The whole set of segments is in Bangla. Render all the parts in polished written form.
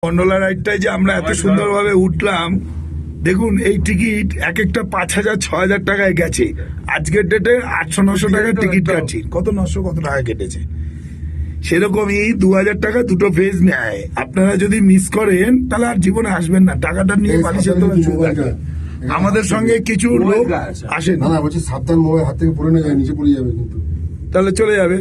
গন্ডোলা রাইডটায় যে আমরা এত সুন্দরভাবে উঠলাম, দেখুন এই টিকিট এক একটা 5,000 6,000 টাকায় গেছে। আজকের ডেটে 800-900 টাকার টিকিট কাটছি। কত 900 কত টাকা কেটেছে। সেরকমই 2,000 টাকা দুটো ফেজ নেয়। আপনারা যদি মিস করেন তাহলে আর জীবনে আসবেন না। টাকাটা নিয়ে বালিশের তলায় শুয়ে থাকবেন। আমাদের সঙ্গে কিছু লোক আসেন, না বলছি সাবধান, মোবাইল হাত থেকে পড়ে না যায়, নিচে পড়ে যাবে কিন্তু, তাহলে চলে যাবে।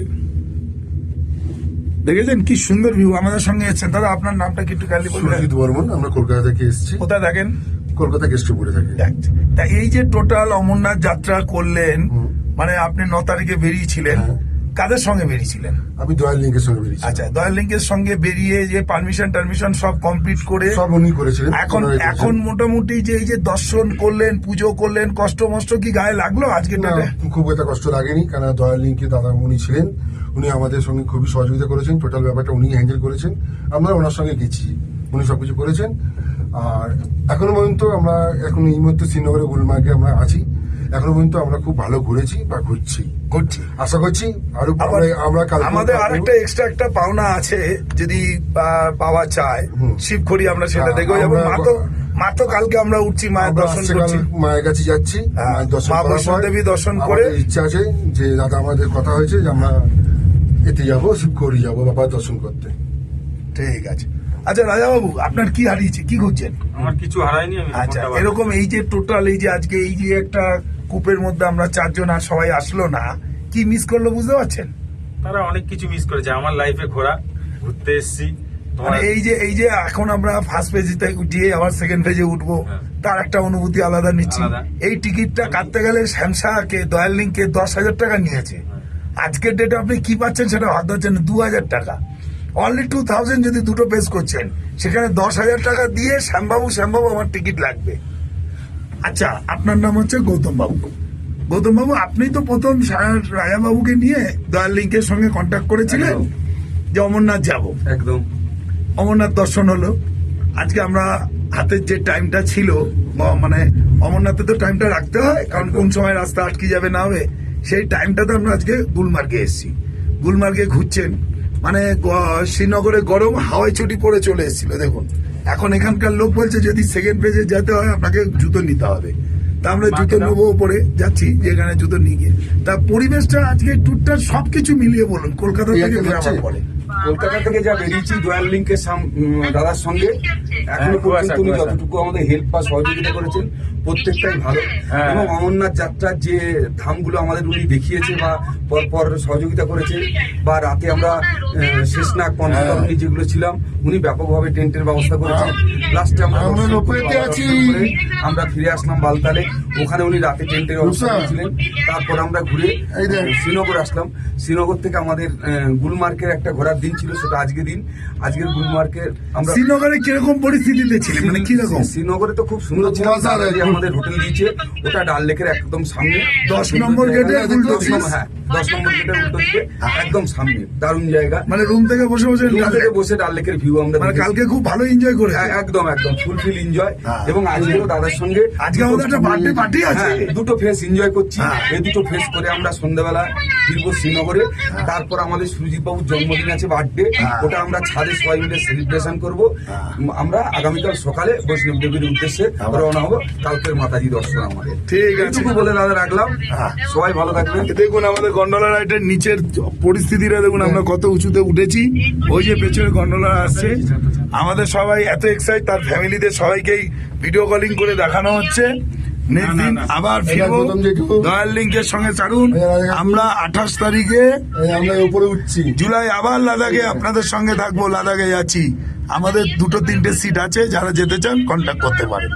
দেখেছেন কি সুন্দর ভিউ। আমাদের সঙ্গে এসেছেন দাদা, আপনার নামটা কি একটু কাইন্ডলি বলবেন? সুরজিৎ বর্মন, আমরা কলকাতা থেকে এসেছি। কোথায় থাকেন? কলকাতা কেষ্টপুরে থাকি। তা এই যে টোটাল অমরনাথ যাত্রা করলেন, মানে আপনি 9 তারিখে বেরিয়েছিলেন, কাদের সঙ্গে বেরিয়েছিলেন? আমি দয়াল লিঙ্কের সঙ্গে বেরিয়েছি। আচ্ছা, দয়াল লিঙ্কের সঙ্গে বেরিয়ে যে পারমিশন সব কমপ্লিট করে সব উনি করেছিলেন। এখন মোটামুটি যে এই যে দর্শন করলেন, পুজো করলেন, কষ্ট মষ্ট কি গায়ে লাগলো আজকে? খুব একটা কষ্ট লাগেনি, কারণ দয়াল লিঙ্কে দাদা উনি ছিলেন, উনি আমাদের সঙ্গে খুবই সহযোগিতা করেছেন। টোটাল ব্যাপারটা উনি হ্যান্ডেল করেছেন, আমরা ওনার সঙ্গে গেছি, উনি সবকিছু করেছেন। আর এখনো পর্যন্ত আমরা এখন এই মুহূর্তে শ্রীনগরে গুলমার্গে আমরা আছি। এখনো পর্যন্ত আমরা খুব ভালো ঘুরেছি বা ঘুরছি, আশা করছি আরো আমরা আমাদের আরেকটা এক্সট্রা একটা পাওনা আছে, যদি পাওয়া চায় শিবখড়ি, আমরা সেটা দেখবো যাবো। মা তো কালকে আমরা উঠছি, মায়ের দর্শন করছি, মায়ের কাছে যাচ্ছি, মা বৈষ্ণোদেবী দর্শন করে। ইচ্ছা আছে যে দাদা আমাদের কথা হয়েছে যে আমরা এতে যাবো, শিবখড়ি যাবো বাবার দর্শন করতে। ঠিক আছে। আচ্ছা রাজাবাবু, আপনার কি হারিয়েছে, কি করছেন? আমার কিছু হারায়নি। আচ্ছা, এরকম এই যে টোটাল এই যে আজকে এই যে একটা কূপের মধ্যে আমরা 4 জন আর সবাই আসলো না, কি মিস করলো বুঝতে পারছেন? তারা অনেক কিছু মিস করেছে। আমার লাইফে ঘুরতে এসেছি, মানে এই যে এখন আমরা ফার্স্ট পেজে উঠিয়ে আবার সেকেন্ড পেজে উঠবো, তার একটা অনুভূতি আলাদা নিচ্ছি। এই টিকিটটা কাটতে গেলে শ্যামসাকে দয়াল লিঙ্কে 10,000 টাকা নিয়েছে। আজকের ডেটে আপনি কি পাচ্ছেন সেটা ভাবতে পারছেন, 2,000 টাকা। অনলি 2,000 যদি দুটো পেজ করছেন, সেখানে 10,000 টাকা দিয়ে শ্যামবাবু আমার টিকিট লাগবে। আচ্ছা, আপনার নাম হচ্ছে গৌতম বাবু। আপনি তো প্রথম রাজাবাবুকে নিয়ে দয়াল লিঙ্কের সঙ্গে কন্ট্যাক্ট করেছিলেন যে অমরনাথ যাব। একদম অমরনাথ দর্শন হলো। আজকে আমরা হাতের যে টাইমটা ছিল, মানে অমরনাথে তো টাইমটা রাখতে হয়, কারণ কোন সময় রাস্তা আটকে যাবে না হবে, সেই টাইমটাতে আমরা আজকে গুলমার্গে এসেছি। গুলমার্গে ঘুরছেন, মানে শ্রীনগরে গরম হাওয়ায় ছুটি পড়ে চলে এসেছিল। দেখুন এখন এখানকার লোক বলছে যদি সেকেন্ড পেজে যেতে হয় আপনাকে জুতো নিতে হবে। তা আমরা জুতো নেবো, পরে যাচ্ছি যেখানে জুতো নিয়ে গিয়ে। তা পরিবেশটা আজকে ট্যুরটার সবকিছু মিলিয়ে বলুন, কলকাতা থেকে বেরোবার পরে। কলকাতা থেকে যা বেরিয়েছি দয়াল লিঙ্কের দাদার সঙ্গে, এখনো পর্যন্ত উনি যতটুকু আমাদের হেল্প বা সহযোগিতা করেছেন প্রত্যেকটাই ভালো। এবং অমরনাথ যাত্রার যে ধামগুলো আমাদের উনি দেখিয়েছে বা পরপর সহযোগিতা করেছে, বা রাতে আমরা শেষনাগ পঞ্চতরণী যেগুলো ছিলাম, উনি ব্যাপকভাবে টেন্টের ব্যবস্থা করেছেন। লাস্টে আমরা ফিরে আসলাম বালতালে, ওখানে উনি রাতে টেন্টের ব্যবস্থা করেছিলেন। তারপর আমরা ঘুরে শ্রীনগর আসলাম। শ্রীনগর থেকে আমাদের গুলমার্গের একটা ঘোরার দিন ছিল, সেটা আজকের দিন। আজকের গুলমার্গের আমরা শ্রীনগরে কিরকম পরিস্থিতিতে ছিলেন, মানে কিরকম? শ্রীনগরে তো খুব সুন্দর ছিল। আমাদের হোটেল দিয়েছে, ওটা ডাল লেকের একদম সামনে, 10 নম্বর গেটে। হ্যাঁ, 10 নম্বর গেটের উল্টো দিকে একদম সামনে, দারুণ জায়গা। মানে রুম থেকে বসে ডাল লেকের ভিউ আমরা কালকে খুব ভালো এনজয় করে। একদম ফুলফিল এনজয়। এবং আজকেও দাদার সঙ্গে আজকে আমাদের একটা বার্থডে পার্টি আছে, দুটো ফেস এনজয় করছি। এই দুটো ফেস করে আমরা সন্ধ্যাবেলা ফিরবো শ্রীনগরে। তারপর আমাদের সুরজিৎ বাবুর জন্মদিন আছে, বার্থডে, ওটা আমরা ছাদে সবাই মিলে সেলিব্রেশন করবো। আমরা আগামীকাল সকালে বৈষ্ণব দেবীর উদ্দেশ্যে রওনা হবো। কালকের মাতাজি দর্শন আমাদের। ঠিক আছে বলে দাদা রাখলাম, সবাই ভালো থাকবেন। দেখুন আমাদের গন্ডোলা রাইডের নিচের পরিস্থিতিটা দেখুন, আমরা কত উঁচুতে উঠেছি। ওই যে পেছনে গন্ডোলা আসছে, আমাদের সবাই এত এক্সাইট, তার ফ্যামিলিদের সবাইকেই ভিডিও কলিং করে দেখানো হচ্ছে। নেক্সট দিন আবার ফিরবো দয়াল লিঙ্কের সঙ্গে। চারুন আমরা 28 তারিখে আমরা উপরে উঠছি, জুলাই আবার লাদাখে আপনাদের সঙ্গে থাকবো। লাদাখে যাচ্ছি, আমাদের 2-3টে সিট আছে, যারা যেতে চান কন্ট্যাক্ট করতে পারেন।